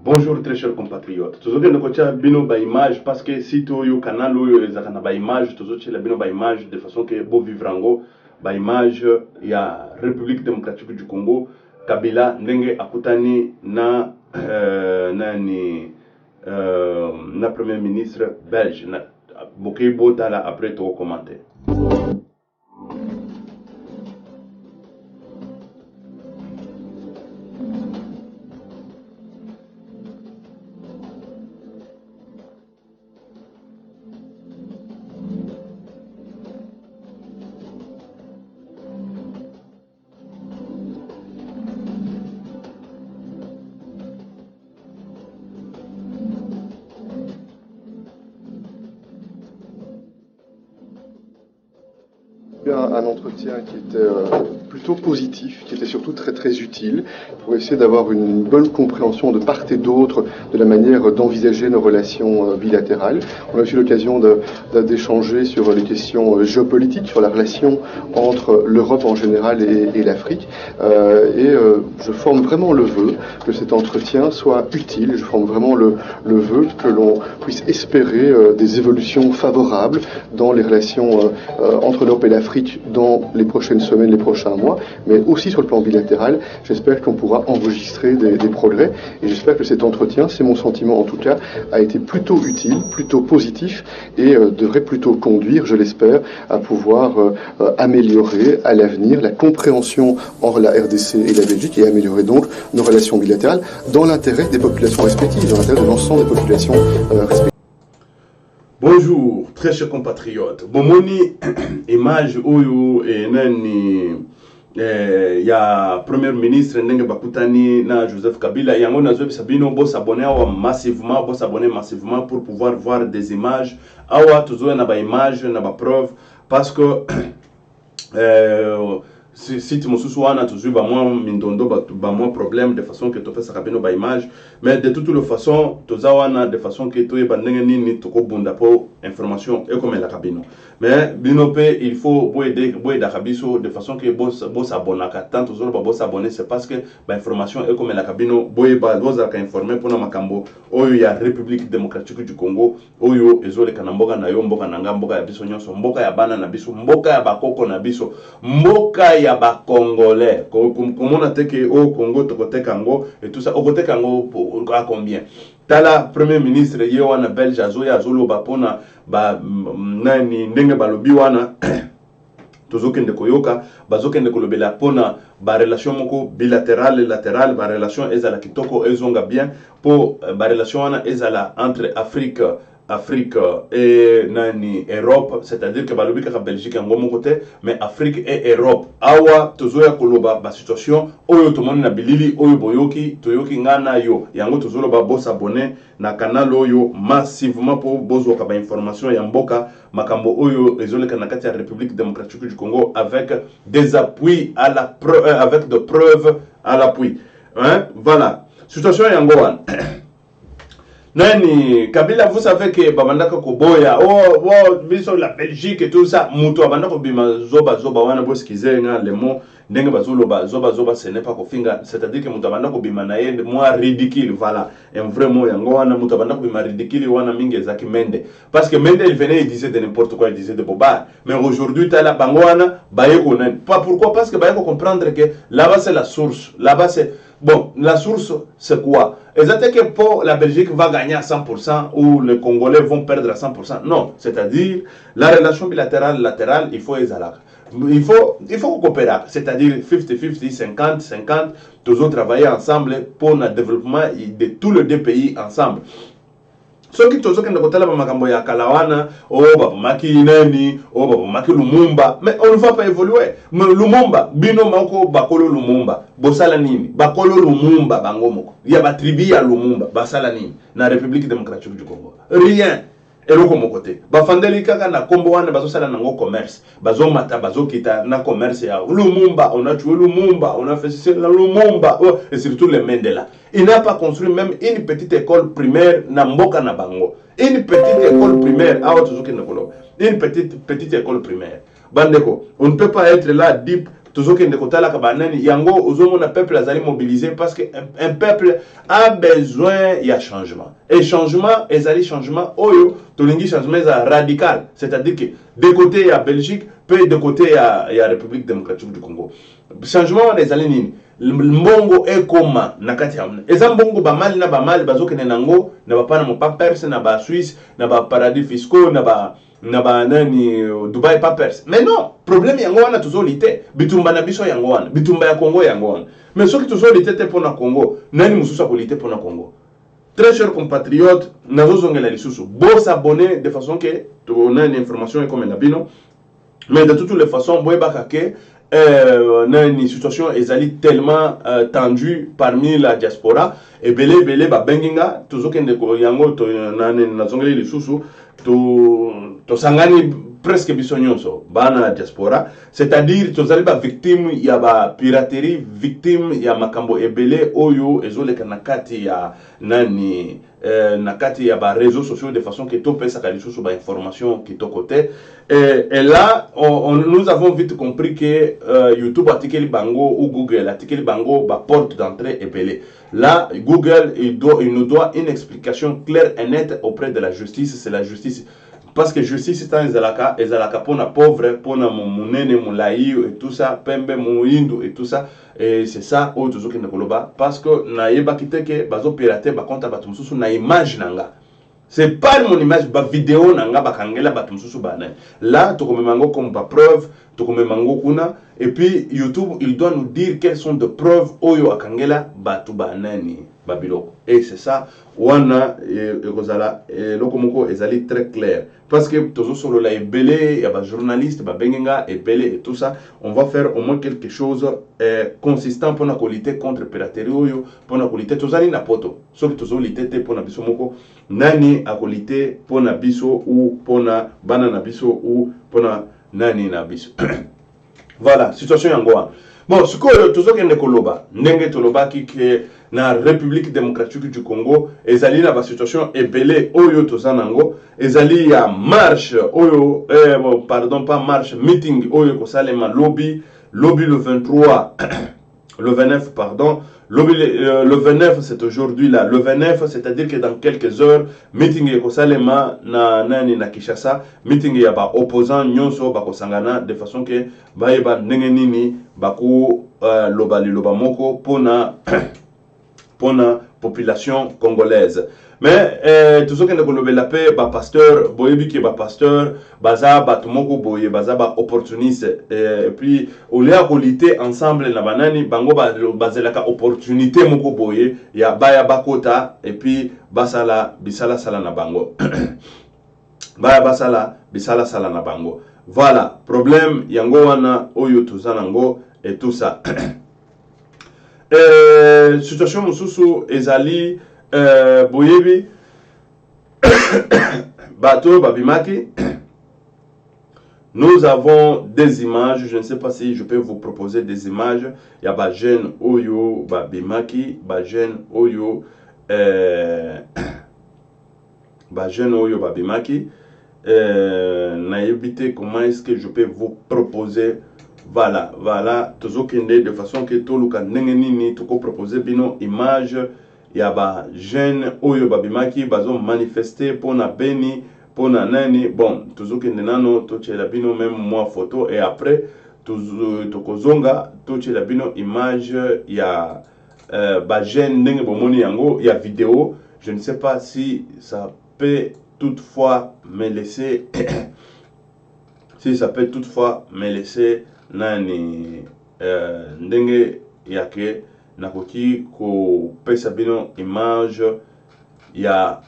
Bonjour très chers compatriotes. Tozokende kocha bino ba image parce que si to yo canal oyo ezaka na ba image tozochela bino ba image de façon que bo vivrango ba image ya République démocratique du Congo Kabila ndenge akutani na na premier ministre belge na boké botala après to commenter. Un entretien qui était plutôt positif, qui était surtout très utile pour essayer d'avoir une bonne compréhension de part et d'autre de la manière d'envisager nos relations bilatérales. On a eu l'occasion d'échanger sur les questions géopolitiques, sur la relation entre l'Europe en général et l'Afrique. Je forme vraiment le vœu que cet entretien soit utile. Je forme vraiment le vœu que l'on puisse espérer des évolutions favorables dans les relations entre l'Europe et l'Afrique dans les prochaines semaines, les prochains mois, mais aussi sur le plan bilatéral. J'espère qu'on pourra enregistrer des progrès et j'espère que cet entretien, c'est mon sentiment en tout cas, a été plutôt utile, plutôt positif et devrait plutôt conduire, je l'espère, à pouvoir améliorer à l'avenir la compréhension entre la RDC et la Belgique et améliorer donc nos relations bilatérales dans l'intérêt des populations respectives, dans l'intérêt de l'ensemble des populations respectives. Bonjour, très chers compatriotes. Bomoni image oyo nani ya premier ministre ndenge bakutani na Joseph Kabila yango nazo sabino bo s'abonner massivement pour pouvoir voir des images awa tuzo na ba image na ba preuve parce que si tu mosusu wana tuzui ba moi mindondo ba moi problème de façon que to fait ça bino ba image mais de toute façon toza wana de façon que to yeba ndenge nini to ko bunda po information et comme la cabino mais bino pe il faut boye da kabiso de façon que boss abonaka tant tozolo ba boss abonner c'est parce que ba information et comme la cabino boye ba loza ka informer pona makambo oyo ya République démocratique du Congo oyo ezole kana mboka na yo mboka na mboka ya biso nyonso mboka ya bana na biso mboka ya bakoko na biso mboka ya ba congolais comme on a teke au Congo tokoteka ngo et tout ça okoteka ngo à combien tala premier ministre ye wana belge azolo bapona ba nani ndenge balobi wana tozokende koyoka bazokende kolobela pona ba relation moko bilatérale latéral ba relation ezala kitoko ezonga bien po ba relation wana ezala entre Afrique et nani Europe, c'est-à-dire que balobi ka Belgique en mon côté mais Afrique et Europe awa tozoya koloba ba situation oyo tomoni na bilili oyo boyoki toyoki ngana yo yango tozolo ba boss abonné na canal oyo massivement pour bozo ka ba information ya mboka makambo oyo ezoleka na kati ya République démocratique du Congo avec des appuis à la avec de preuves à l'appui hein voilà situation yango wana Nani Kabila, vous savez que babandaka koboya biso la Belgique et tout ça muto abandaka bima zoba wana boskize nga le mot ndenge bazoloba zoba ce n'est pas kofinga c'est-à-dire que muto abandaka bima na yende moi ridicule voilà un vrai mot yango wana muto abandaka bima ridicule wana mingi ezaki Mende parce que Mende il venait il disait de n'importe quoi il disait de boba mais aujourd'hui tala bango wana bayeko pas pourquoi parce que bayeko comprendre que là-bas c'est la source là-bas c'est bon, la source, c'est quoi? Est-ce que pour la Belgique va gagner à 100% ou les Congolais vont perdre à 100%? Non, c'est-à-dire la relation bilatérale, latérale, il faut il faut coopérer, c'est-à-dire 50-50, 50-50, tous travailler ensemble pour le développement de tous les deux pays ensemble. Ce qui tozo kende kotala ba makambo ya kalawana babomaki nani babomaki Lumumba mais on ne va pas évoluer mais Lumumba bino mako bakolo Lumumba bosala nini bakolo Lumumba bango moko ya ba tribu ya Lumumba basala nini na République démocratique du Congo rien eloko mokote bafandeli kaka na kombo wana bazosala nango commerce bazomata bazokita na commerce ya Lumumba on a tué Lumumba on a fait ceci la Lumumba et surtout les Mandela il n'a pas construit même une petite école primaire na mboka na bango une petite école primaire une petite école primaire Bandeko, on ne peut pas être là, deep, tozokende kotala kabanani yango ozomona peuple azali mobilisé parce que un peuple a besoin ya changement et changement ezali changement oyo tolingi changement za radical, c'est-à-dire que de côté ya Belgique puis de côté ya République démocratique du Congo changement wana ezali nini mbongo ekoma na kati ya eza mbongo bamali na bamali bazokende nango na bapana mo Pampers na ba Suisse na ba paradis fiscaux na ba nani Dubai Papers. Mais non, problème yango wana tozolite bitumba na biso yango wana bitumba ya Congo yango wana. Mais soki tozolite te pona Congo, nani mususu akolite pona Congo. Très chers compatriotes, nazozongela lisusu bo s'abonner de façon que on a une information comme la bino. Mais de toutes les façons, boyeba ke une situation ezali tellement tendue parmi la diaspora et belé ba benginga tozokende ko yango to nazongeli lisusu to sangani presque biso nyonso bana diaspora, c'est-à-dire tozali ba victime ya ba piraterie, victime ya makambo ebele oyo ezoleka na kati ya nani na kati ya ba réseaux sociaux de façon que to pesa kalisusu ba information qui to côté et là nous avons vite compris que YouTube atikeli bango ou Google atikeli bango ba porte d'entrée ebele. Là Google il nous doit une explication claire et nette auprès de la justice, c'est la justice. Parce que justice c'est un ezalaka pona pauvre, pona munene mulai et tout ça, pembe muindu et tout ça, et c'est ça au tozoki nakoloba parce que na yeba kiteke bazo pirater ba compte ba tumsusu na image nanga. C'est pas mon image ba vidéo nanga ba kangela ba tumsusu bana. Là to komemango comme ba preuve, to komemango kuna et puis YouTube il doit nous dire quelles sont de preuves oyo akangela ba tu banani babiloko. Et c'est ça wana ekozala lokomoko ezali très clair parce que tozo solo la ebele ya ba journaliste ba bengenga ebele et tout ça, on va faire au moins quelque chose consistant pour na lutter contre piraterie oyo, pour na lutter tozali na poto soki tozo lutter te pour na biso moko nani akolite pour na biso ou pour na bana na biso ou pour na nani na biso. Voilà situation yango. Bon, ce que tozokende koloba ndenge tolobaki ke na République démocratique du Congo ezali na ba situation ebele oyo tozanango ezali ya marche oyo pardon pas marche meeting oyo kosalema lobby le 23 le 29 pardon le 29 c'est aujourd'hui là le 29 c'est-à-dire que dans quelques heures meeting kosalema na nani na Kinshasa meeting ya ba opposant nyonso bakosangana de façon que bayeba ndenge nini bako loba moko pona pona population congolaise. Mais tout ce qui est de la paix, ba pasteur, boyebi ki ba pasteur, baza ba tumoko boye, baza ba opportuniste et puis au lieu de lutter ensemble na banani bango bazelaka opportunité moko boye ya baya bakota et puis basala bisala sala na bango. Baya basala bisala sala na bango. Voilà, problème yango wana oyo tuzanango et tout ça. Situation mususu ezali boyebi bateau babimaki. Nous avons des images, je ne sais pas si je peux vous proposer des images. Il y a ba jeune oyo babimaki, ba jeune oyo babimaki. Naïbité, comment est-ce que je peux vous proposer? Voilà, tozokende de façon que toluka nini toko proposer bino image ya ba jeune oyo babimaki bazo manifester pona beni pona nani. Bon, tozokende nano tochela bino même moi photo et après tokozonga tochela bino image ya ba jeune ndenge bomoni yango ya vidéo. Je ne sais pas si ça peut toutefois me laisser nani ndenge yake nakoki ko pesa bino image ya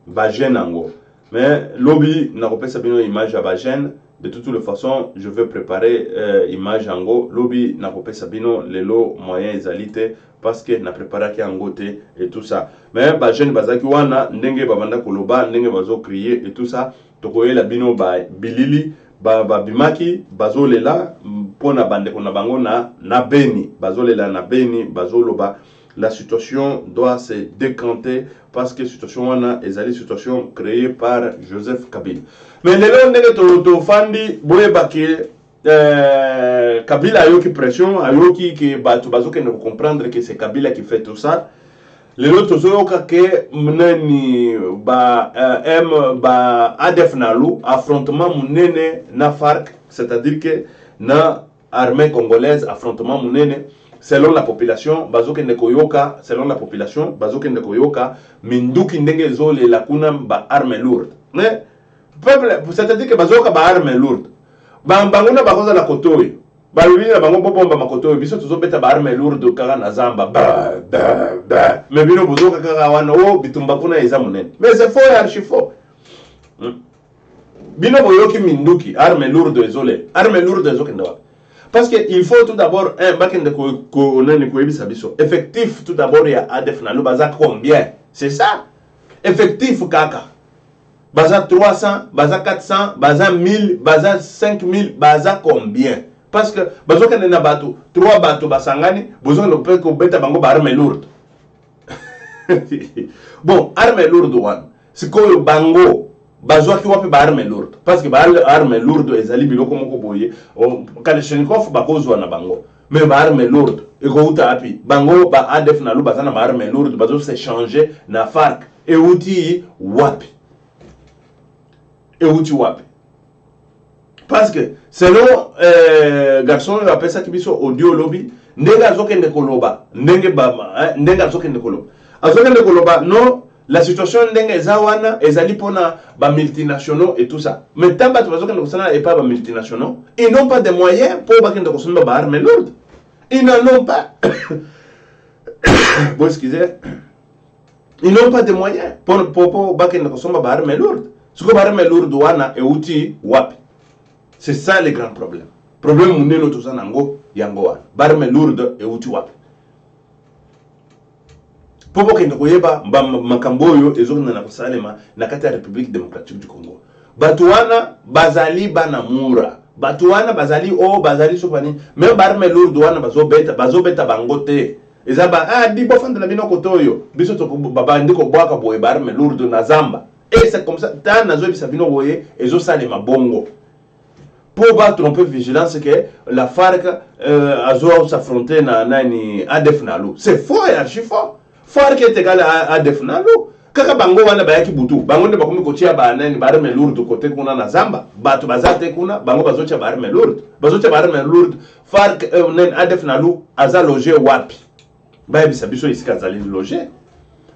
bajen nango. Mais lobby nakopesa bino image ya bajen. De toutes les façons, je vais préparer image ango. Lobby nakopesa bino lelo moyen ezalite parce que na préparaki ango te et tout ça. Mais bajen bazaki wana ndenge babanda koloba ndenge bazo crier et tout ça. Tokoyela bino ba bilili babimaki bazolela pona bande kona bango na beni bazolela na beni bazoloba. La situation doit se décanter parce que situation wana ezali situation créée par Joseph Kabila. Mais lelo ndenge to fandi boyeba ke Kabila ayoki pression, ayoki que batu bazoke ne comprendre que c'est Kabila qui fait tout ça. Les autres zoyoka que mneni ba ADF nalu affrontement munene na FARC, c'est-à-dire que na armée congolaise affrontement munene selon la population bazoke ne koyoka, selon la population bazoke ne koyoka minduki ndenge zole la kuna ba armée lourde. Mais peuple, c'est-à-dire que bazoka ba armée lourde. Bango na bakoza la kotoyo. Balobi na bango bomba makotoyo biso tozobeta ba arme lourde kaka na zamba mais bino bozoka kaka wana o bitumba kuna eza monene. Mais c'est faux et archi faux. Bino boyoki minduki arme lourde ezole. Arme lourde ezoke ndawa. Parce que il faut tout d'abord un bakende ko nani ko ebisa biso. Effectif tout d'abord ya ADF na lo baza combien? C'est ça. Effectif kaka. Baza 300, baza 400, baza 1000, baza 5000, baza combien? Parce que bazo kende na bato, 3 bato basangani, bozo no peut ko beta bango ba arme lourde. Bon, arme lourde wan. Sikoyo bango bazo ki wapi ba arme lourde. Parce que ba arme lourde ezali biloko moko boye, Kalashnikov bakozwa na bango. Mais ba arme lourde, eko uta api. Bango ba ADF na lu bazana ba arme lourde, bazo se changer na FARC. E uti wapi? Et où tu vois. Parce que selon garçon il appelle ça qui biso audio lobby ndenga zokende koloba ndenge bama ndenga zokende koloba azokende koloba non la situation ndenge ezawana ezali pona ba multinationaux et tout ça mais tamba tu bazokende kosana et pas ba multinationaux ils n'ont pas de moyens pour bakende kosana ba armes lourdes ils n'en ont pas bon excusez ils n'ont pas de moyens pour bakende kosana ba armes lourdes. Ce que barme lourde wana e uti wapi. C'est ça le grand problème. Problème muneno tout ça nango yango wana. Barme lourde e uti wapi. Popo kende koyeba makamboyo ezokina na kosalema na kati ya République démocratique du Congo. Batu wana bazali banamura. Batu wana bazali bazali sopani. Même barme lourde wana bazobeta bango te. Ezaba di bofanda na bino kotoyo. Biso to baba ndiko bwaka boye barme lourde na zamba. Et c'est comme ça, tant nazo bisabino voye ezo salema bongo. Pour battre un peu vigilance que la FARC azo s'affronter na nani ADF nalu. C'est faux et archi faux. FARC est égal à ADF nalu. Kaka bango wana bayaki butu. Bango ne bakomi kotia ba nani ba arme lourde côté kuna na zamba. Batu bazate kuna bango bazotia ba arme lourde. Bazotia ba arme lourde. FARC nani ADF nalu aza logé wapi. Ba bisabiso isika zali logé.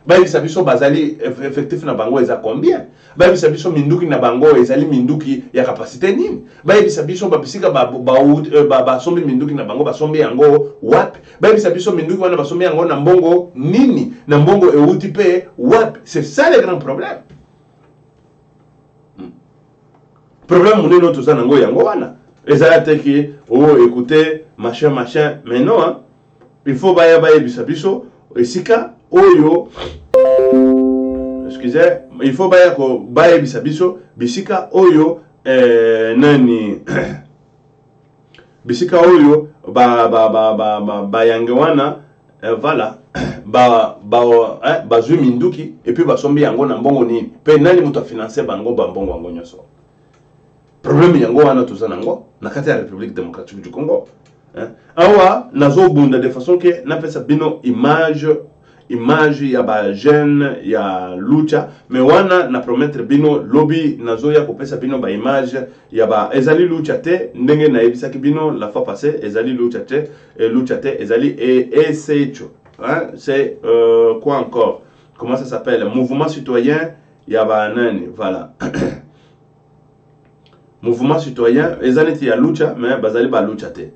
Bayi bisabiso bazali effectif na bango eza combien? Bayi bisabiso minduki na bango ezali minduki ya capacité nini? Bayi bisabiso babisika ba sombi minduki na bango basombi yango wapi? Bayi bisabiso minduki wana basombi yango na mbongo nini? Na mbongo euti pe wapi? C'est ça le grand problème. Problème muneno tout ça nango yango wana. Ezala teki écoutez machin mais non hein. Il faut bayi bisabiso esika oyo excusez il faut baya bisabiso bisika oyo nani bisika oyo ba yange wana voilà bazwi minduki et puis basombi yango na mbongo nini pe nani muto financer bango ba mbongo yango nyoso problème yango wana tozana ngo na kati ya République démocratique du Congo awa nazo bunda de façon que na pesa bino image ya ba jeune ya lucha mais wana na promettre bino lobby nazo ya kopesa bino ba image ya ba ezali lucha te ndenge na ebisaki bino la fois passée ezali lucha te ezali esecho hein c'est quoi encore comment ça s'appelle mouvement citoyen ya ba nani voilà mouvement citoyen ezali ya lucha mais bazali ba lucha te.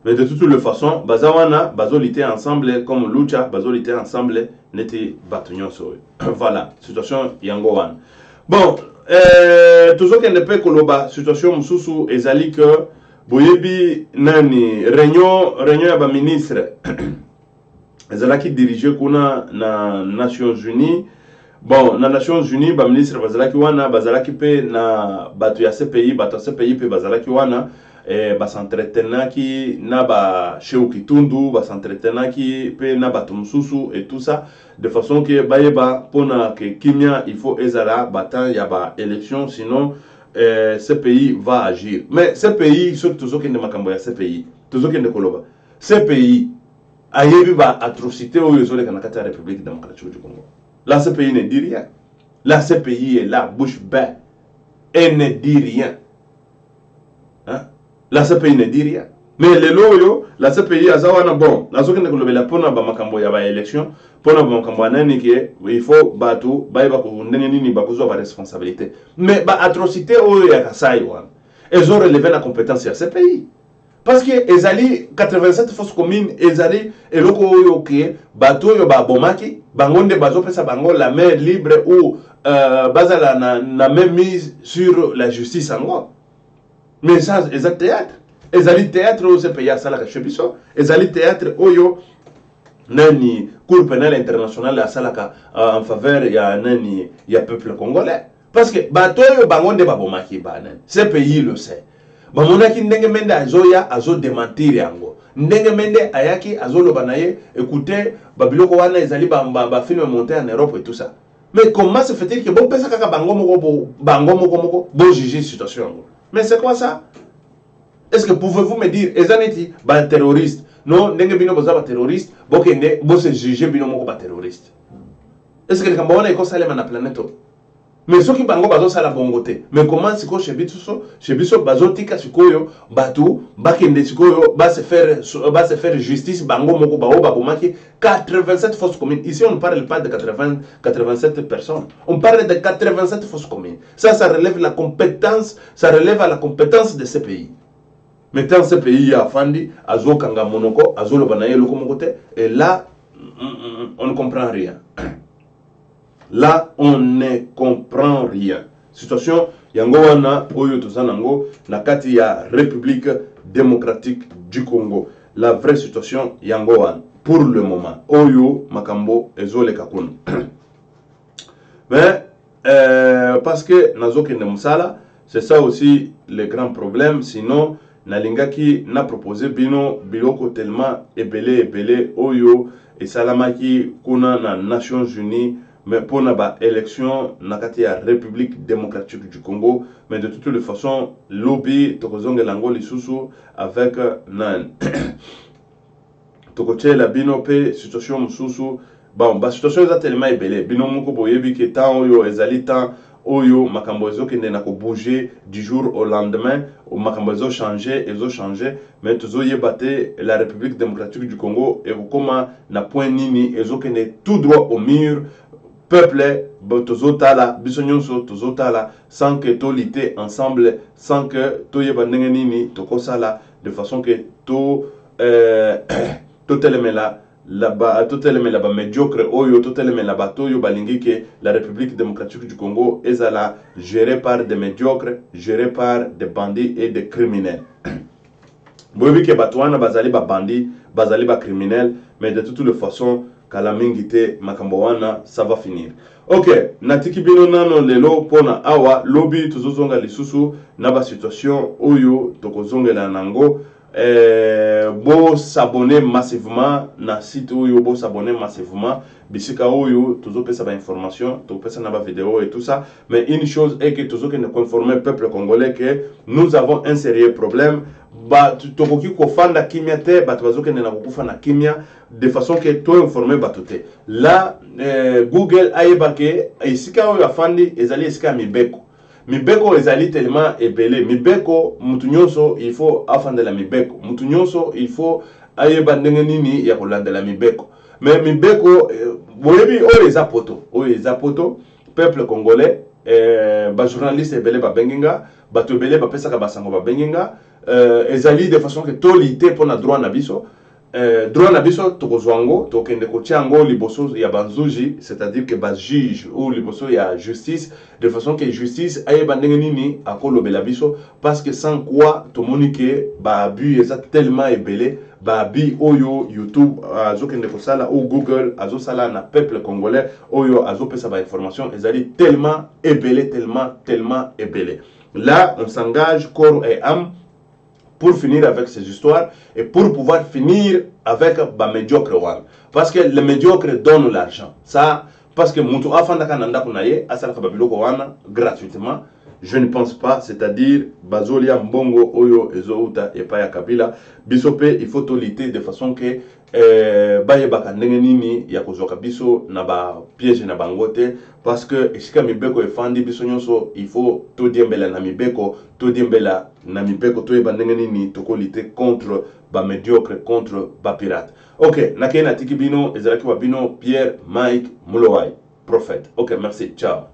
Mais de toutes les façons, bazawana, bazolité ensemble comme lucha, bazolité ensemble, n'était batunyon so. Voilà, situation yangowan. Bon, toujours qu'elle ne peut koloba, situation msusu ezali que boyebi nani réunion ya ba ministre. Ezalaki dirigé kuna na Nations Unies. Bon, na Nations Unies ba ministre bazalaki wana, bazalaki pe na batu ya CPI, batu ya CPI pe bazalaki wana. Basentraînaki na ba Cheo Kitundu basentraînaki pe na ba Tumsusu et tout ça de façon que bayeba pona que kimia il faut ezala batan ya ba élection sinon ce pays va agir. Mais ce pays, surtout ceux qui ne m'ont ce pays, tous ceux qui ne koloba, ce pays a eu ba atrocité au réseau de la République démocratique du Congo. Là, ce pays ne dit rien. Là, ce pays est là, bouche bée, et ne dit rien. Hein? Là, ce pays ne dit rien. Mais les loyaux, là, ce pays a zawana bon. Là, ce qui ne koloba la pona ba makambo ya ba élection, pona ba makambo nani qui il faut batu, ba iba ko ndenge ni ba kuzo ba responsabilité. Mais ba atrocité au ya kasai wan. Ils ont relevé la compétence à ce pays. Parce que ezali 87 fausses communes, ezali eloko oyo ke bato yo ba bomaki, bangonde bazo pesa bango la main libre ou bazala na même mise sur la justice ango. Mais ça ezali théâtre. Ezali théâtre au ce pays à sala chebiso, ezali théâtre oyo nani cour pénale internationale à salaka en faveur ya nani ya peuple congolais. Parce que bato yo bangonde ba bomaki banan. Ce pays le sait. Bamonaki ndenge mende azoya azo démentir yango. Ndenge mende ayaki azo loba na ye écoutez babiloko wana ezali ba film monté en Europe et tout ça. Mais comment se fait-il que bon pesa kaka bango moko bo juger situation yango? Mais c'est quoi ça? Est-ce que pouvez-vous me dire ezaneti ba terroriste? Non, ndenge bino boza ba terroriste, bokende bo se juger bino moko ba terroriste. Est-ce que le Cameroun est consalé na planète? Mais ceux qui bango bazo sala bongote. Mais comment siko chez biso bazo tika sikoyo batu bakende sikoyo ba se faire justice bango moko bao babomaki 87 fausses communes. Ici on ne parle pas de 87 personnes. On parle de 87 fausses communes. Ça relève la compétence, ça relève à la compétence de ce pays. Maintenant ce pays a fandi azo kanga monoko, azo lo banaye loko mokote et là on ne comprend rien. Là, on ne comprend rien. Situation, yango wana oyo tozanango na kati ya République démocratique du Congo. La vraie situation yango wana pour le moment. Oyo makambo ezole kakuna. Mais parce que nazo kende musala, c'est ça aussi le grand problème. Sinon, nalingaki na proposé bino biloko tellement ebele oyo et salamaki kuna na Nations Unies. Mais pour la élection, na kati ya République démocratique du Congo, mais de toutes les façons, lobby tokozonge lango lisusu avec nan tokoche la binope situation mususu bon ba situation eza tellement ebele bino moko boyebi ke temps oyo ezali temps oyo makambo ezo kende na ko bouger du jour au lendemain o makambo ezo changer mais tozo yebate la République démocratique du Congo et comment na point nini ezo kende tout droit au mur. Peuple, tozotala, bisonyonso, tozotala, sans que to lité ensemble, sans que to yebandengenini, tokosala, de façon que to telemela, là-bas, médiocre, oyo, to telemela, toyo balingi que la République démocratique du Congo est là, gérée par des médiocres, gérée par des bandits et des criminels. Boyebi que batouana bazali ba bandits, bazali ba criminels, mais de toutes les façons, kalamingite makambowana ça va finir. Ok, natiki bino nano lelo pona awa lobby tozozonga lisusu na ba situation oyo tokozongela nango bo s'abonner massivement na site oyo bo s'abonner massivement bisika oyo tozopesa ba information tozopesa na ba vidéo et tout ça, mais une chose est que tozokende conformer peuple congolais que nous avons un sérieux problème. Ba tokoki kofanda kimia te bato bazokende na kokufa na kimia de façon que to informer batote. Là Google ayebake esika oyo afandi ezali esika mibeko. Mibeko ezali tellement ebele. Mibeko mutu nyonso il faut afandela mibeko. Mutu nyonso il faut ayeba ndenge nini ya kolandela mibeko. Mais mibeko boyebi oyo eza poto peuple congolais ba journaliste ebele ba benginga bato ebele ba pesaka basango ba benginga ezali de façon que tolité pour na droit na biso droit na biso tokozwango tokende kotiango liboso ya banzuji, c'est-à-dire que bas juge ou liboso ya justice de façon que justice ayeba ndenge nini akolobela biso, parce que sans quoi tomonike ba abus eza tellement ebele ba abus oyo YouTube azokende kosala ou Google azosala na peuple congolais oyo azopesa ba information ezali tellement ebele tellement ebele. Là on s'engage corps et âme pour finir avec ces histoires et pour pouvoir finir avec les médiocres. Parce que les médiocres donnent l'argent. Ça, parce que Moutou Afanda Kananda Kunaye, Asala Babiloko Wana, gratuitement, Je ne pense pas, c'est-à-dire bazolia mbongo oyo ezouta et pas ya kabila bisope il faut toliter de façon que baye baka ndenge nini ya kozoka biso na ba piège na bangote parce que esika mibeko efandi biso nyonso il faut to diembela na mibeko to yeba ndenge nini tokolite contre ba médiocre contre ba pirate. OK, nakena tiki bino ezalaki wa bino Pierre Mike Mulowai prophète. OK, merci, ciao.